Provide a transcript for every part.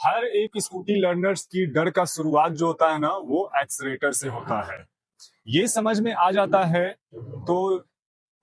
हर एक scooty learners की डर का शुरुआत जो होता है ना वो एक्सीलेटर से होता है। ये समझ में आ जाता है तो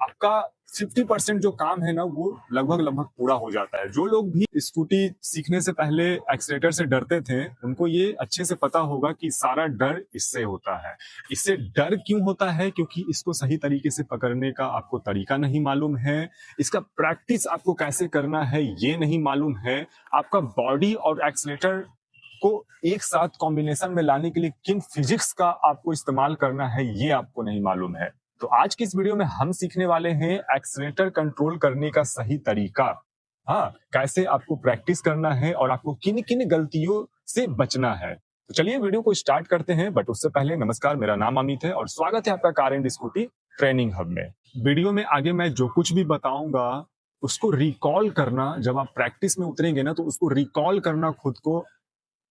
आपका 50% जो काम है ना वो लगभग पूरा हो जाता है। जो लोग भी स्कूटी सीखने से पहले एक्सीलेटर से डरते थे उनको ये अच्छे से पता होगा कि सारा डर इससे होता है। इससे डर क्यों होता है? क्योंकि इसको सही तरीके से पकड़ने का आपको तरीका नहीं मालूम है, इसका प्रैक्टिस आपको कैसे करना है ये नहीं मालूम है, आपका बॉडी और एक्सीलेटर को एक साथ कॉम्बिनेशन में लाने के लिए किन फिजिक्स का आपको इस्तेमाल करना है ये आपको नहीं मालूम है। तो आज की इस वीडियो में हम सीखने वाले हैं एक्सीलेटर कंट्रोल करने का सही तरीका। हाँ, कैसे आपको प्रैक्टिस करना है और आपको किन किन गलतियों से बचना है। तो चलिए वीडियो को स्टार्ट करते हैं, बट उससे पहले नमस्कार, मेरा नाम अमित है और स्वागत है आपका car and scooty training hub में। वीडियो में आगे मैं जो कुछ भी बताऊंगा उसको रिकॉल करना, जब आप प्रैक्टिस में उतरेंगे ना तो उसको रिकॉल करना खुद को,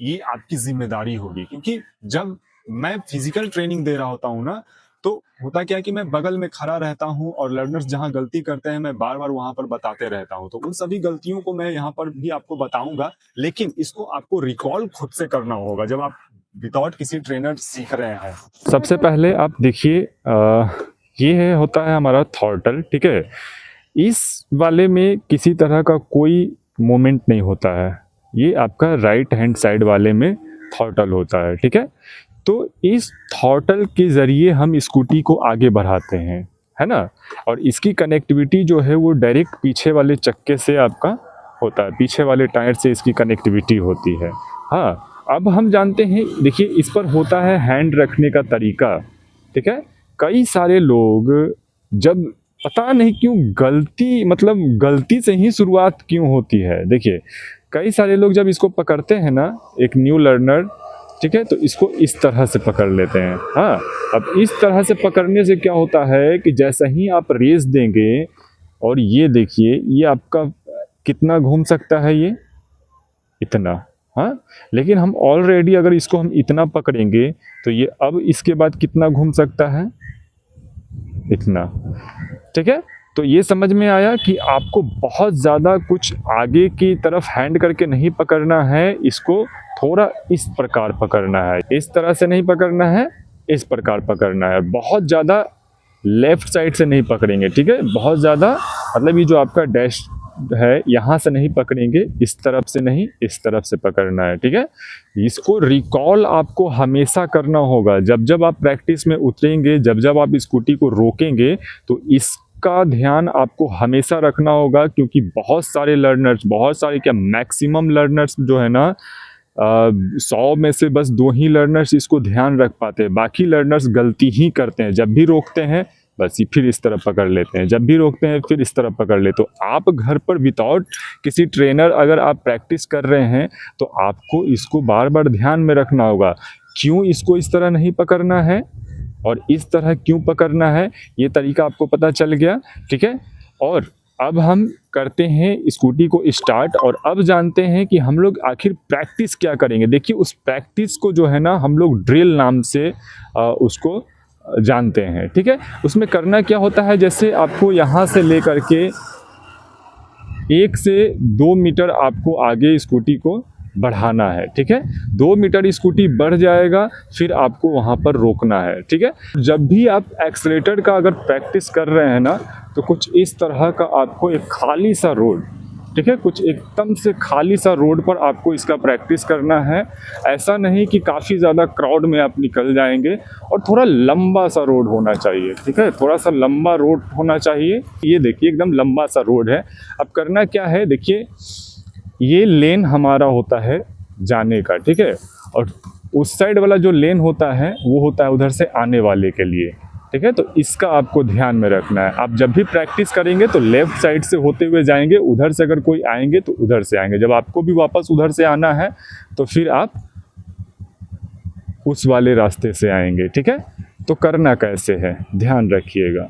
ये आपकी जिम्मेदारी होगी। क्योंकि जब मैं फिजिकल ट्रेनिंग दे रहा होता हूँ ना तो होता क्या है कि मैं बगल में खड़ा रहता हूँ और लर्नर्स जहाँ गलती करते हैं मैं बार बार वहां पर बताते रहता हूँ। तो उन सभी गलतियों को मैं यहाँ पर भी आपको बताऊंगा, लेकिन इसको आपको रिकॉल खुद से करना होगा जब आप विदाउट किसी ट्रेनर सीख रहे हैं। सबसे पहले आप देखिए, ये होता है हमारा थ्रॉटल, ठीक है। इस वाले में किसी तरह का कोई मोमेंट नहीं होता है, ये आपका राइट हैंड साइड वाले में थ्रॉटल होता है, ठीक है। तो इस थ्रॉटल के ज़रिए हम स्कूटी को आगे बढ़ाते हैं, है ना। और इसकी कनेक्टिविटी जो है वो डायरेक्ट पीछे वाले चक्के से आपका होता है, पीछे वाले टायर से इसकी कनेक्टिविटी होती है। हाँ, अब हम जानते हैं, देखिए इस पर होता है हैंड रखने का तरीका, ठीक है। कई सारे लोग जब पता नहीं क्यों गलती से ही शुरुआत क्यों होती है। देखिए कई सारे लोग जब इसको पकड़ते हैं ना, एक न्यू लर्नर, ठीक है, तो इसको इस तरह से पकड़ लेते हैं। हाँ, अब इस तरह से पकड़ने से क्या होता है कि जैसा ही आप रेस देंगे, और ये देखिए ये आपका कितना घूम सकता है, ये इतना। हाँ, लेकिन हम ऑलरेडी अगर इसको हम इतना पकड़ेंगे तो ये अब इसके बाद कितना घूम सकता है, इतना, ठीक है। तो ये समझ में आया कि आपको बहुत ज़्यादा कुछ आगे की तरफ हैंड करके नहीं पकड़ना है, इसको थोड़ा इस प्रकार पकड़ना है, इस तरह से नहीं पकड़ना है, इस प्रकार पकड़ना है। बहुत ज़्यादा लेफ़्ट साइड से नहीं पकड़ेंगे, ठीक है। बहुत ज़्यादा मतलब ये जो आपका डैश है यहाँ से नहीं पकड़ेंगे, इस तरफ से नहीं, इस तरफ से पकड़ना है, ठीक है। इसको रिकॉल आपको हमेशा करना होगा। जब जब आप प्रैक्टिस में उतरेंगे, जब जब आप स्कूटी को रोकेंगे तो इसका ध्यान आपको हमेशा रखना होगा। क्योंकि बहुत सारे लर्नर्स, बहुत सारे क्या मैक्सिमम लर्नर्स जो है ना, 100 में से बस 2 ही लर्नर्स इसको ध्यान रख पाते हैं, बाकी लर्नर्स गलती ही करते हैं। जब भी रोकते हैं बस ये फिर इस तरफ पकड़ लेते हैं, जब भी रोकते हैं फिर इस तरफ पकड़ लेते। तो आप घर पर विदाउट किसी ट्रेनर अगर आप प्रैक्टिस कर रहे हैं तो आपको इसको बार बार ध्यान में रखना होगा, क्यों इसको इस तरह नहीं पकड़ना है और इस तरह क्यों पकड़ना है। ये तरीका आपको पता चल गया, ठीक है। और अब हम करते हैं स्कूटी को स्टार्ट, और अब जानते हैं कि हम लोग आखिर प्रैक्टिस क्या करेंगे। देखिए उस प्रैक्टिस को जो है ना हम लोग ड्रिल नाम से उसको जानते हैं, ठीक है। उसमें करना क्या होता है, जैसे आपको यहाँ से लेकर के 1 से 2 मीटर आपको आगे स्कूटी को बढ़ाना है, ठीक है। 2 मीटर स्कूटी बढ़ जाएगा फिर आपको वहाँ पर रोकना है, ठीक है। जब भी आप एक्सीलेटर का अगर प्रैक्टिस कर रहे हैं ना तो कुछ इस तरह का आपको एक खाली सा रोड, ठीक है, कुछ एकदम से खाली सा रोड पर आपको इसका प्रैक्टिस करना है। ऐसा नहीं कि काफ़ी ज़्यादा क्राउड में आप निकल जाएंगे, और थोड़ा लंबा सा रोड होना चाहिए, ठीक है, थोड़ा सा लंबा रोड होना चाहिए। ये देखिए एकदम लंबा सा रोड है। अब करना क्या है, देखिए ये लेन हमारा होता है जाने का, ठीक है, और उस साइड वाला जो लेन होता है वो होता है उधर से आने वाले के लिए, ठीक है। तो इसका आपको ध्यान में रखना है। आप जब भी प्रैक्टिस करेंगे तो लेफ़्ट साइड से होते हुए जाएंगे, उधर से अगर कोई आएंगे तो उधर से आएंगे। जब आपको भी वापस उधर से आना है तो फिर आप उस वाले रास्ते से आएंगे, ठीक है। तो करना कैसे है ध्यान रखिएगा।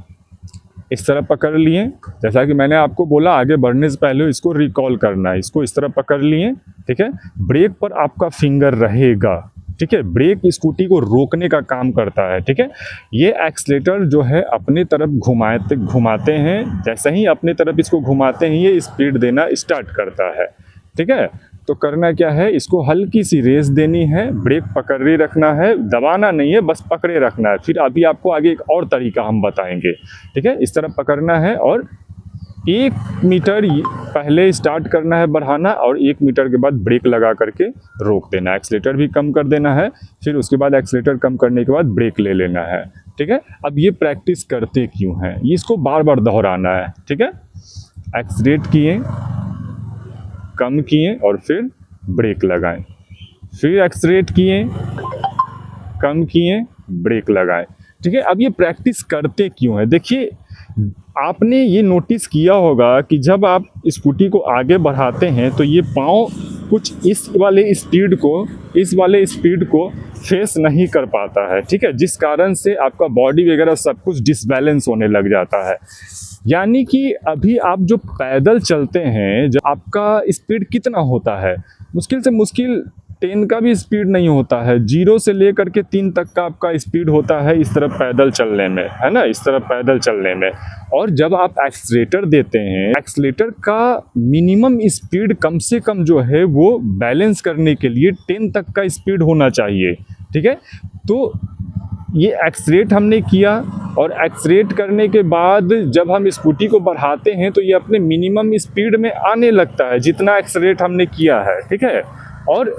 इस तरह पकड़ लिए, जैसा कि मैंने आपको बोला आगे बढ़ने से पहले इसको रिकॉल करना है। इसको इस तरह पकड़ लिए, ठीक है। ब्रेक पर आपका फिंगर रहेगा, ठीक है। ब्रेक स्कूटी को रोकने का काम करता है, ठीक है। ये एक्सीलेटर जो है अपने तरफ घुमाते हैं, जैसे ही अपने तरफ इसको घुमाते हैं ये स्पीड देना स्टार्ट करता है, ठीक है। तो करना क्या है, इसको हल्की सी रेस देनी है, ब्रेक पकड़े रखना है, दबाना नहीं है, बस पकड़े रखना है। फिर अभी आपको आगे एक और तरीका हम बताएंगे, ठीक है। इस तरह पकड़ना है और 1 मीटर पहले स्टार्ट करना है बढ़ाना और 1 मीटर के बाद ब्रेक लगा करके रोक देना, एक्सीलेटर भी कम कर देना है, फिर उसके बाद एक्सीलेटर कम करने के बाद ब्रेक ले लेना है, ठीक है। अब ये प्रैक्टिस करते क्यों हैं, ये इसको बार बार दोहराना है, ठीक है। एक्सीलेट किए, कम किए और फिर ब्रेक लगाएं, फिर एक्सीलेट किए, कम किए, ब्रेक लगाएं, ठीक है। अब ये प्रैक्टिस करते क्यों है, देखिए आपने ये नोटिस किया होगा कि जब आप स्कूटी को आगे बढ़ाते हैं तो ये पाँव कुछ इस वाले स्पीड को फेस नहीं कर पाता है, ठीक है, जिस कारण से आपका बॉडी वगैरह सब कुछ डिसबैलेंस होने लग जाता है। यानी कि अभी आप जो पैदल चलते हैं, जब आपका स्पीड कितना होता है, मुश्किल से मुश्किल 10 का भी स्पीड नहीं होता है, 0 से लेकर के 3 तक का आपका स्पीड होता है इस तरफ पैदल चलने में, है ना, इस तरफ पैदल चलने में। और जब आप एक्सीलेटर देते हैं, एक्सीलेटर का मिनिमम स्पीड कम से कम जो है वो बैलेंस करने के लिए 10 तक का स्पीड होना चाहिए, ठीक है। तो ये एक्सीलेट हमने किया और एक्सीलेट करने के बाद जब हम स्कूटी को बढ़ाते हैं तो ये अपने मिनिमम स्पीड में आने लगता है जितना एक्सीलेट हमने किया है, ठीक है। और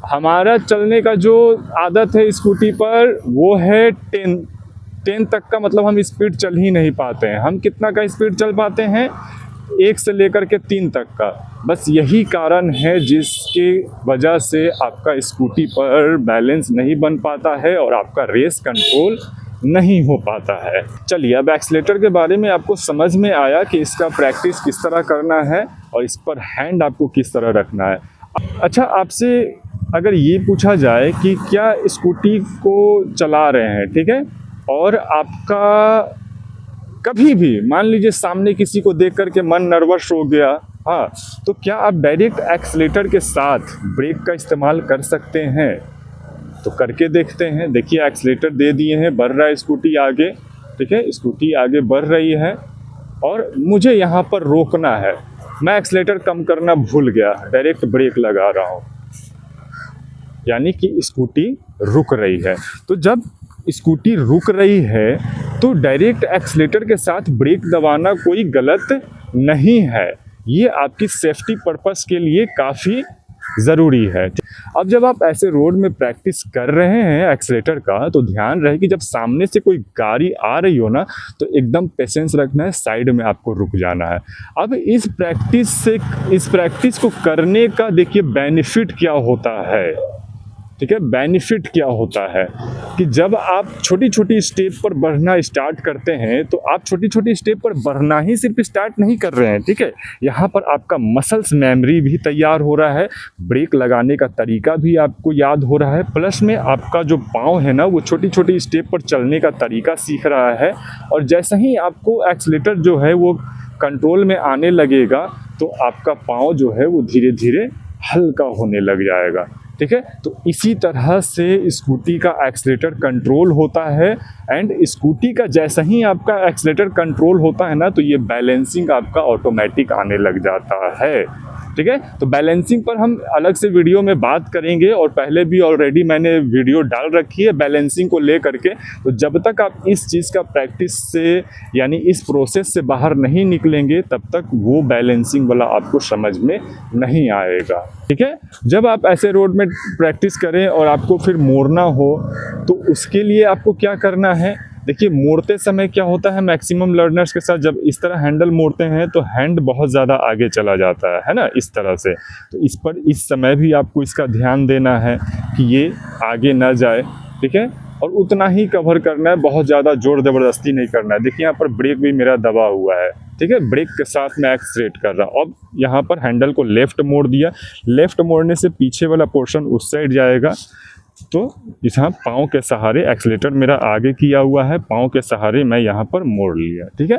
हमारा चलने का जो आदत है स्कूटी पर वो है 10 तक का, मतलब हम स्पीड चल ही नहीं पाते हैं। हम कितना का स्पीड चल पाते हैं, 1 से लेकर के 3 तक का। बस यही कारण है जिसकी वजह से आपका स्कूटी पर बैलेंस नहीं बन पाता है और आपका रेस कंट्रोल नहीं हो पाता है। चलिए अब एक्सीलेटर के बारे में आपको समझ में आया कि इसका प्रैक्टिस किस तरह करना है और इस पर हैंड आपको किस तरह रखना है। अच्छा, आपसे अगर ये पूछा जाए कि क्या स्कूटी को चला रहे हैं, ठीक है, और आपका कभी भी मान लीजिए सामने किसी को देख करके मन नर्वस हो गया, हाँ, तो क्या आप डायरेक्ट एक्सीलेटर के साथ ब्रेक का इस्तेमाल कर सकते हैं? तो करके देखते हैं। देखिए एक्सीलेटर दे दिए हैं, बढ़ रहा है स्कूटी आगे, ठीक है, स्कूटी आगे बढ़ रही है और मुझे यहाँ पर रोकना है। मैं एक्सीलेटर कम करना भूल गया, डायरेक्ट ब्रेक लगा रहा हूँ, यानी कि स्कूटी रुक रही है। तो जब स्कूटी रुक रही है तो डायरेक्ट एक्सीलेटर के साथ ब्रेक दबाना कोई गलत नहीं है, ये आपकी सेफ्टी पर्पस के लिए काफ़ी ज़रूरी है। अब जब आप ऐसे रोड में प्रैक्टिस कर रहे हैं एक्सीलेटर का, तो ध्यान रहे कि जब सामने से कोई गाड़ी आ रही हो ना, तो एकदम पेशेंस रखना है, साइड में आपको रुक जाना है। अब इस प्रैक्टिस को करने का देखिए बेनिफिट क्या होता है, ठीक है। बेनिफिट क्या होता है कि जब आप छोटी छोटी स्टेप पर बढ़ना स्टार्ट करते हैं तो आप छोटी छोटी स्टेप पर बढ़ना ही सिर्फ स्टार्ट नहीं कर रहे हैं, ठीक है, यहाँ पर आपका मसल्स मेमोरी भी तैयार हो रहा है, ब्रेक लगाने का तरीका भी आपको याद हो रहा है, प्लस में आपका जो पाँव है ना वो छोटी छोटी स्टेप पर चलने का तरीका सीख रहा है। और जैसे ही आपको एक्सीलेटर जो है वो कंट्रोल में आने लगेगा तो आपका पाँव जो है वो धीरे धीरे हल्का होने लग जाएगा, ठीक है। तो इसी तरह से स्कूटी का एक्सीलेटर कंट्रोल होता है एंड स्कूटी का जैसा ही आपका एक्सीलेटर कंट्रोल होता है ना, तो ये बैलेंसिंग आपका ऑटोमेटिक आने लग जाता है, ठीक है। तो बैलेंसिंग पर हम अलग से वीडियो में बात करेंगे और पहले भी ऑलरेडी मैंने वीडियो डाल रखी है बैलेंसिंग को ले करके। तो जब तक आप इस चीज़ का प्रैक्टिस से यानी इस प्रोसेस से बाहर नहीं निकलेंगे तब तक वो बैलेंसिंग वाला आपको समझ में नहीं आएगा, ठीक है। जब आप ऐसे रोड में प्रैक्टिस करें और आपको फिर मोड़ना हो तो उसके लिए आपको क्या करना है, देखिए मोड़ते समय क्या होता है, मैक्सिमम लर्नर्स के साथ जब इस तरह हैंडल मोड़ते हैं तो हैंड बहुत ज़्यादा आगे चला जाता है ना, इस तरह से। तो इस पर इस समय भी आपको इसका ध्यान देना है कि ये आगे ना जाए, ठीक है, और उतना ही कवर करना है, बहुत ज़्यादा जोर ज़बरदस्ती नहीं करना है। देखिए यहाँ पर ब्रेक भी मेरा दबा हुआ है, ठीक है, ब्रेक के साथ मैं एक्सीलेट कर रहा हूँ। अब यहाँ पर हैंडल को लेफ़्ट मोड़ दिया, लेफ़्ट मोड़ने से पीछे वाला पोर्शन उस साइड जाएगा, तो यहाँ पाँव के सहारे एक्सीलेटर मेरा आगे किया हुआ है, पाँव के सहारे मैं यहाँ पर मोड़ लिया, ठीक है।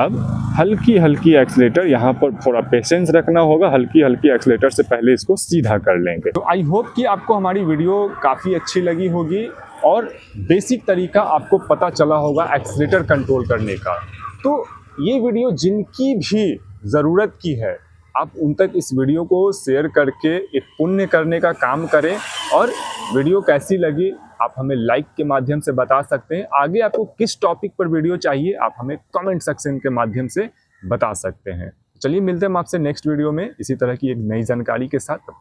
अब हल्की हल्की एक्सीलेटर, यहाँ पर थोड़ा पेशेंस रखना होगा, हल्की हल्की एक्सीलेटर से पहले इसको सीधा कर लेंगे। तो आई होप कि आपको हमारी वीडियो काफ़ी अच्छी लगी होगी और बेसिक तरीका आपको पता चला होगा एक्सीलेटर कंट्रोल करने का। तो ये वीडियो जिनकी भी ज़रूरत की है आप उन तक इस वीडियो को शेयर करके एक पुण्य करने का काम करें। और वीडियो कैसी लगी आप हमें लाइक के माध्यम से बता सकते हैं। आगे आपको किस टॉपिक पर वीडियो चाहिए आप हमें कमेंट सेक्शन के माध्यम से बता सकते हैं। चलिए मिलते हैं हम आपसे नेक्स्ट वीडियो में इसी तरह की एक नई जानकारी के साथ।